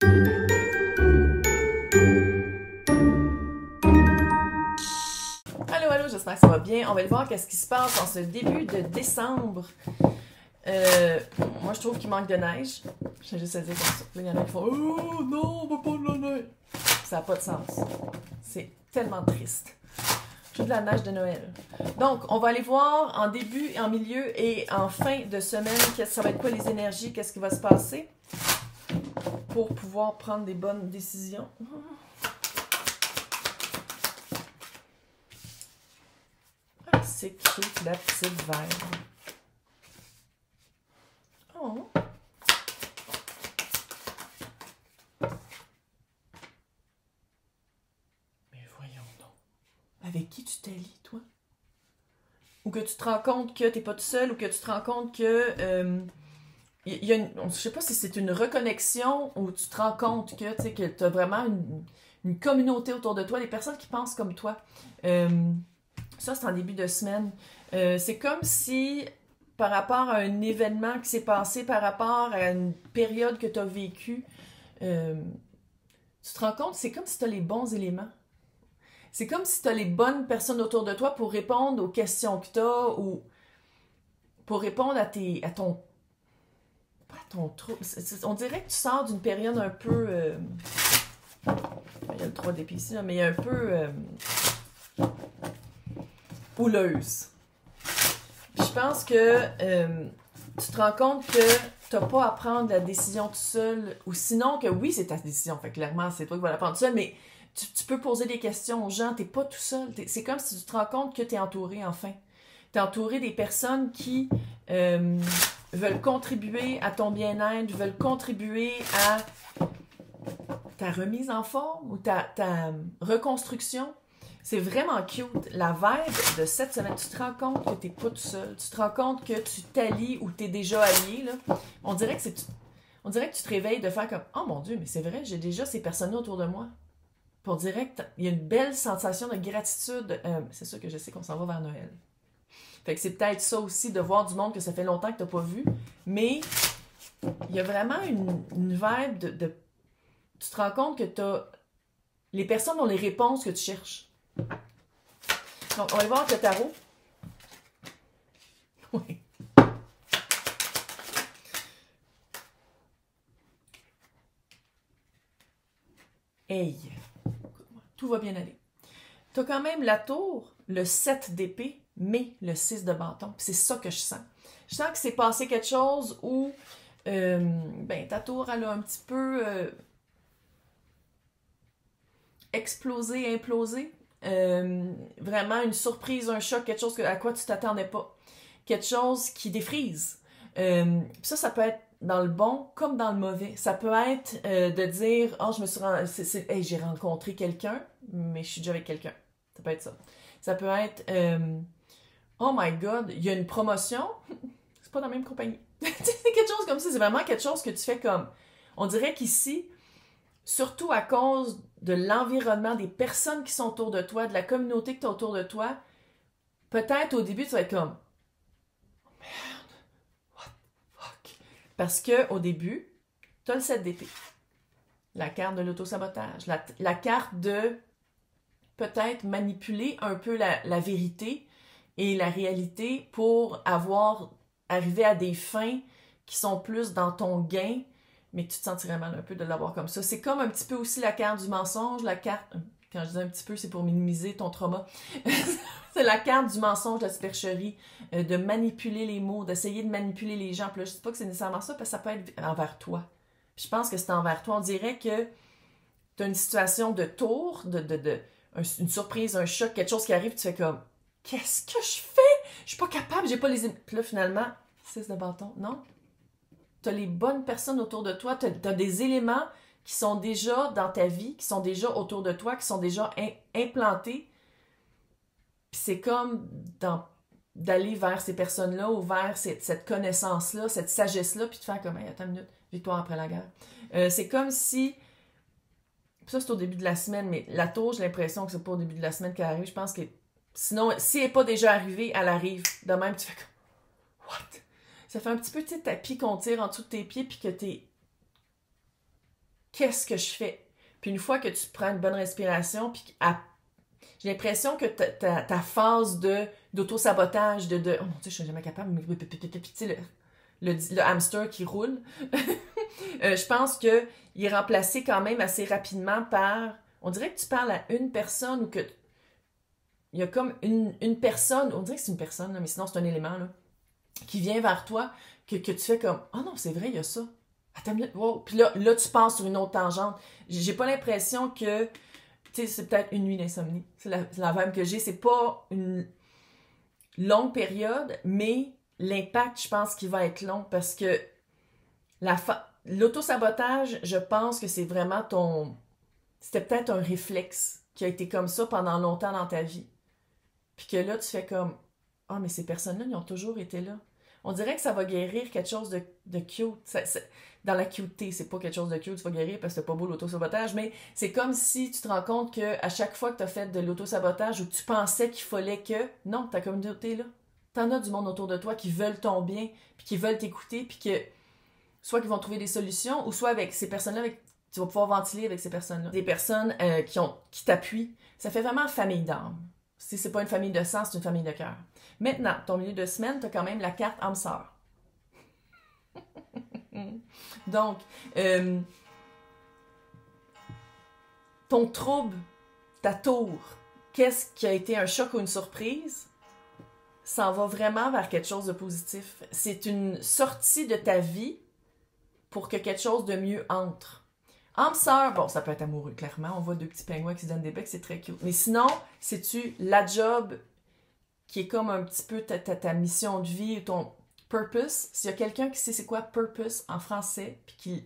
Allô, allô, j'espère que ça va bien. On va aller voir qu'est-ce qui se passe en ce début de décembre. Moi, je trouve qu'il manque de neige. Je vais juste à dire comme ça. Là, il y en a qui font « Oh non, on va pas de la neige! » Ça n'a pas de sens. C'est tellement triste. J'ai de la neige de Noël. Donc, on va aller voir en début, en milieu et en fin de semaine, ça va être quoi les énergies, qu'est-ce qui va se passer pour pouvoir prendre des bonnes décisions. Ah, c'est cute, la petite verre. Oh! Mais voyons donc. Avec qui tu t'allies, toi? Ou que tu te rends compte que t'es pas tout seul, ou que tu te rends compte que... y a je sais pas si c'est une reconnexion, ou tu te rends compte que tu as vraiment une communauté autour de toi, des personnes qui pensent comme toi. Ça, c'est en début de semaine. C'est comme si, par rapport à un événement qui s'est passé, par rapport à une période que tu as vécue, tu te rends compte, c'est comme si tu as les bons éléments. C'est comme si tu as les bonnes personnes autour de toi pour répondre aux questions que tu as ou pour répondre à ton... Pas à ton trouble. On dirait que tu sors d'une période un peu... il y a le 3 d'épée ici, là, mais un peu... houleuse. Puis je pense que tu te rends compte que tu n'as pas à prendre la décision tout seul, ou sinon que oui, c'est ta décision, fait clairement, c'est toi qui vas la prendre tout seul, mais tu peux poser des questions aux gens, tu n'es pas tout seul. C'est comme si tu te rends compte que tu es entouré, enfin. Tu es entouré des personnes qui veulent contribuer à ton bien-être, veulent contribuer à ta remise en forme ou ta reconstruction. C'est vraiment cute. La vibe de cette semaine, tu te rends compte que tu n'es pas tout seul. Tu te rends compte que tu t'allies ou tu es déjà allié. Là. On dirait que tu te réveilles de faire comme « Oh mon Dieu, mais c'est vrai, j'ai déjà ces personnes-là autour de moi. » Puis on dirait qu'il y a une belle sensation de gratitude. C'est sûr que je sais qu'on s'en va vers Noël. Fait que c'est peut-être ça aussi, de voir du monde que ça fait longtemps que tu n'as pas vu. Mais il y a vraiment une vibe de... Tu te rends compte que tu as... Les personnes ont les réponses que tu cherches. Donc, on va voir avec le tarot. Oui. Hey! Tout va bien aller. Tu as quand même la tour, le 7 d'épée, mais le 6 de bâton. C'est ça que je sens. Je sens que c'est passé quelque chose où ta tour, elle a un petit peu explosé, implosé. Vraiment une surprise, un choc, quelque chose à quoi tu t'attendais pas. Quelque chose qui défrise. Ça peut être dans le bon comme dans le mauvais. Ça peut être de dire « Oh, je me suis hey, j'ai rencontré quelqu'un, mais je suis déjà avec quelqu'un. » Ça peut être ça. Ça peut être Oh my God, il y a une promotion. C'est pas dans la même compagnie. C'est quelque chose comme ça. C'est vraiment quelque chose que tu fais comme... On dirait qu'ici, surtout à cause de l'environnement, des personnes qui sont autour de toi, de la communauté que tu as autour de toi, peut-être au début, tu vas être comme oh, merde, what the fuck? Parce qu'au début, tu as le 7 d'épée. La carte de l'autosabotage. La carte de peut-être manipuler un peu la vérité et la réalité pour arriver à des fins qui sont plus dans ton gain, mais que tu te sentirais mal un peu de l'avoir comme ça. C'est comme un petit peu aussi la carte du mensonge, la carte... Quand je dis un petit peu, c'est pour minimiser ton trauma. C'est la carte du mensonge, de la supercherie, de manipuler les mots, d'essayer de manipuler les gens. Puis là, je ne dis pas que c'est nécessairement ça, parce que ça peut être envers toi. Puis je pense que c'est envers toi. On dirait que tu as une situation de tour, une surprise, un choc, quelque chose qui arrive, tu fais comme « Qu'est-ce que je fais? Je suis pas capable, j'ai pas les... » Puis là, finalement, 6 de bâton, non? Tu as les bonnes personnes autour de toi, tu as des éléments qui sont déjà dans ta vie, qui sont déjà autour de toi, qui sont déjà implantés. Puis c'est comme d'aller vers ces personnes-là ou vers cette connaissance-là, cette sagesse-là, puis de faire comme hey, « Attends une minute, victoire après la guerre. » C'est comme si... Ça, c'est au début de la semaine, mais la tour, j'ai l'impression que c'est pas au début de la semaine qu'elle arrive. Je pense que sinon, si elle n'est pas déjà arrivée, elle arrive. De même, tu fais comme « What? » Ça fait un petit peu, tu sais, tapis qu'on tire en dessous de tes pieds, puis que qu'est-ce que je fais? Puis une fois que tu prends une bonne respiration, puis j'ai l'impression que ta phase d'auto-sabotage, oh mon Dieu, je suis jamais capable, puis tu sais, le hamster qui roule, je pense qu'il est remplacé quand même assez rapidement par, on dirait que tu parles à une personne ou que il y a comme une personne, on dirait que c'est une personne, là, mais sinon c'est un élément, là, qui vient vers toi, que tu fais comme, oh non, c'est vrai, il y a ça. Attends une minute, wow. Puis là, tu passes sur une autre tangente. J'ai pas l'impression que, tu sais, c'est peut-être une nuit d'insomnie. C'est la vibe que j'ai. C'est pas une longue période, mais l'impact, je pense qu'il va être long parce que l'auto-sabotage, je pense que c'est vraiment c'était peut-être un réflexe qui a été comme ça pendant longtemps dans ta vie. Puis que là, tu fais comme, ah, mais ces personnes-là, ils ont toujours été là. On dirait que ça va guérir quelque chose de cute. Dans la cuteté, c'est pas quelque chose de cute, tu vas guérir parce que c'est pas beau l'auto-sabotage, mais c'est comme si tu te rends compte qu'à chaque fois que tu as fait de l'auto-sabotage ou que tu pensais qu'il fallait que, non, ta communauté est là. T'en as du monde autour de toi qui veulent ton bien, puis qui veulent t'écouter, puis que soit qu'ils vont trouver des solutions, ou soit avec ces personnes-là, tu vas pouvoir ventiler avec ces personnes-là. Des personnes qui t'appuient. Ça fait vraiment famille d'âme. Si c'est pas une famille de sang, c'est une famille de cœur. Maintenant, ton milieu de semaine, tu as quand même la carte âme sœur. Donc, ton trouble, ta tour, qu'est-ce qui a été un choc ou une surprise, s'en va vraiment vers quelque chose de positif. C'est une sortie de ta vie pour que quelque chose de mieux entre. Âme sœur, bon, ça peut être amoureux, clairement. On voit deux petits pingouins qui se donnent des becs, c'est très cute. Mais sinon, c'est-tu la job qui est comme un petit peu ta mission de vie ou ton purpose? S'il y a quelqu'un qui sait c'est quoi purpose en français, puis qui...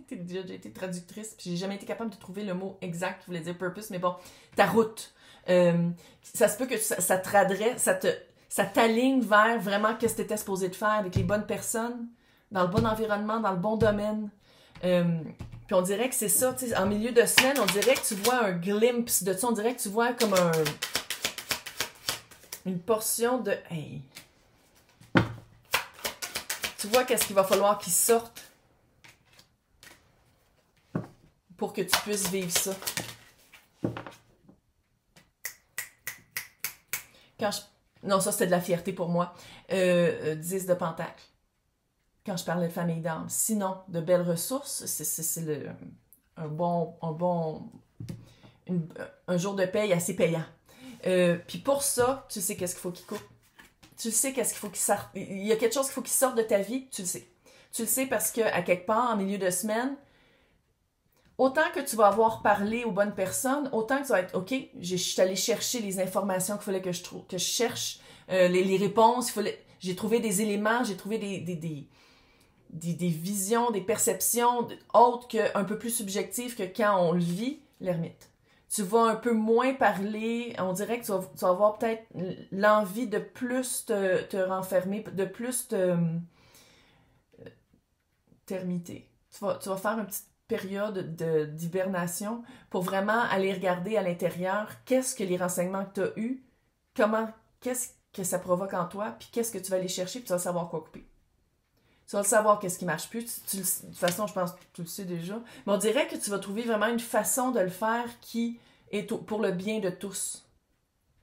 j'ai été traductrice, puis j'ai jamais été capable de trouver le mot exact qui voulait dire purpose, mais bon, ta route. Ça se peut que ça te radresse, ça t'aligne vers vraiment qu'est-ce que tu étais supposé de faire avec les bonnes personnes, dans le bon environnement, dans le bon domaine. Puis on dirait que c'est ça, tu sais, en milieu de semaine, on dirait que tu vois un glimpse de ça, on dirait que tu vois comme une portion de... Hey. Tu vois qu'est-ce qu'il va falloir qu'il sorte pour que tu puisses vivre ça. Non, ça c'était de la fierté pour moi. 10 de Pentacle. Quand je parlais de famille d'âme. Sinon, de belles ressources, c'est un jour de paye assez payant. Puis pour ça, tu sais qu'est-ce qu'il faut qu'il coupe. Tu sais qu'est-ce qu'il faut qu'il sorte. Il y a quelque chose qu'il faut qu'il sorte de ta vie, tu le sais. Tu le sais parce que à quelque part, en milieu de semaine, autant que tu vas avoir parlé aux bonnes personnes, autant que tu vas être, OK, je suis allée chercher les informations qu'il fallait que je cherche, les réponses, j'ai trouvé des éléments, j'ai trouvé des visions, des perceptions autres un peu plus subjectives que quand on le vit, l'ermite. Tu vas un peu moins parler, on dirait que tu vas avoir peut-être l'envie de plus te renfermer, de plus t'ermiter. Tu vas faire une petite période d'hibernation pour vraiment aller regarder à l'intérieur qu'est-ce que les renseignements que tu as eus, qu'est-ce que ça provoque en toi, puis qu'est-ce que tu vas aller chercher, puis tu vas savoir quoi couper. Tu vas le savoir qu'est-ce qui marche plus. De toute façon, je pense que tu le sais déjà. Mais on dirait que tu vas trouver vraiment une façon de le faire qui est pour le bien de tous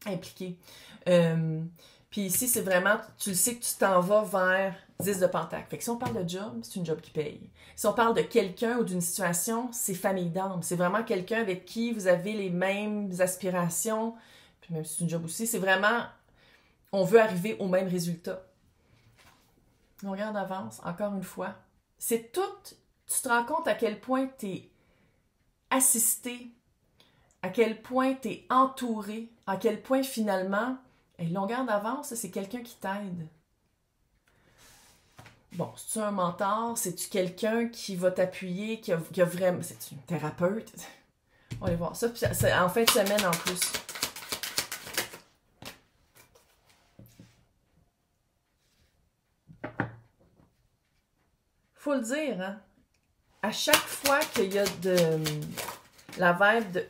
impliqués. Puis ici, c'est vraiment, tu le sais que tu t'en vas vers 10 de Pentacle. Fait que si on parle de job, c'est une job qui paye. Si on parle de quelqu'un ou d'une situation, c'est famille d'âme. C'est vraiment quelqu'un avec qui vous avez les mêmes aspirations. Puis même si c'est une job aussi, c'est vraiment, on veut arriver au même résultat. Longueur d'avance, encore une fois. C'est tout, tu te rends compte à quel point tu es assisté, à quel point tu es entouré, à quel point finalement, longueur d'avance, c'est quelqu'un qui t'aide. Bon, c'est-tu un mentor? C'est-tu quelqu'un qui va t'appuyer, qui a vraiment... C'est-tu une thérapeute? On va aller voir ça. C'est en fin de semaine en plus. Faut le dire, hein? À chaque fois qu'il y a la vibe de...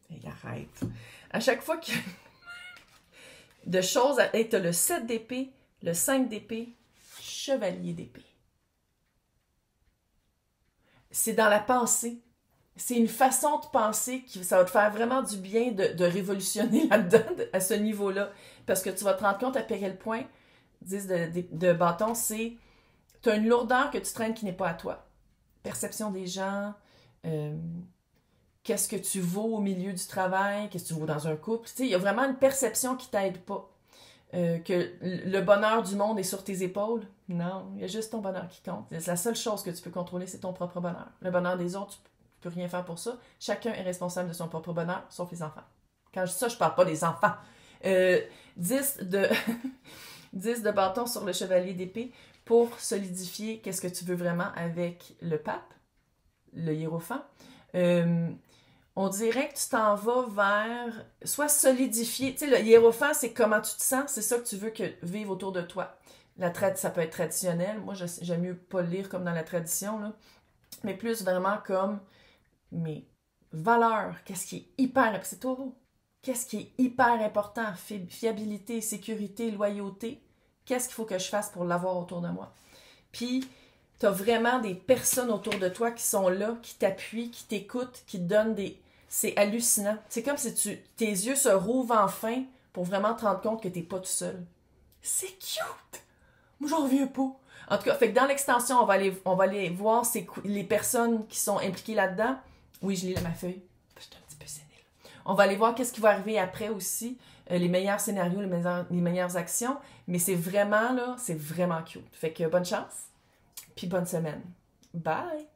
Hey, arrête! À chaque fois qu'il y a de choses... Hey, t'as le 7 d'épée, le 5 d'épée, chevalier d'épée. c'est dans la pensée. C'est une façon de penser qui ça va te faire vraiment du bien de révolutionner là-dedans, à ce niveau-là. Parce que tu vas te rendre compte à quel point, 10 de bâton, c'est tu as une lourdeur que tu traînes qui n'est pas à toi. Perception des gens, qu'est-ce que tu vaux au milieu du travail, qu'est-ce que tu vaux dans un couple. Tu sais, il y a vraiment une perception qui t'aide pas. Que le bonheur du monde est sur tes épaules. Non, il y a juste ton bonheur qui compte. C'est la seule chose que tu peux contrôler, c'est ton propre bonheur. Le bonheur des autres, tu peux rien faire pour ça. Chacun est responsable de son propre bonheur, sauf les enfants. Quand je dis ça, je parle pas des enfants. 10 de 10 de bâton sur le chevalier d'épée pour solidifier qu'est-ce que tu veux vraiment avec le pape, le hiérophant. On dirait que tu t'en vas vers soit solidifier. Tu sais, le hiérophant, c'est comment tu te sens, c'est ça que tu veux vivre autour de toi. Ça peut être traditionnel. Moi, j'aime mieux pas le lire comme dans la tradition, là, mais plus vraiment comme mes valeurs. Qu'est-ce qui est hyper... C'est taureau. Qu'est-ce qui est hyper important? Fiabilité, sécurité, loyauté. Qu'est-ce qu'il faut que je fasse pour l'avoir autour de moi? Puis, tu as vraiment des personnes autour de toi qui sont là, qui t'appuient, qui t'écoutent, qui te donnent des... C'est hallucinant. C'est comme si tes yeux se rouvrent enfin pour vraiment te rendre compte que t'es pas tout seul. C'est cute! Moi, j'en reviens pas. En tout cas, fait que dans l'extension, on va aller voir les personnes qui sont impliquées là-dedans. Oui, je lis ma feuille. J'étais un petit peu sénile. On va aller voir qu'est-ce qui va arriver après aussi. Les meilleurs scénarios, les meilleures actions. Mais c'est vraiment, là, c'est vraiment cute. Fait que bonne chance. Puis bonne semaine. Bye!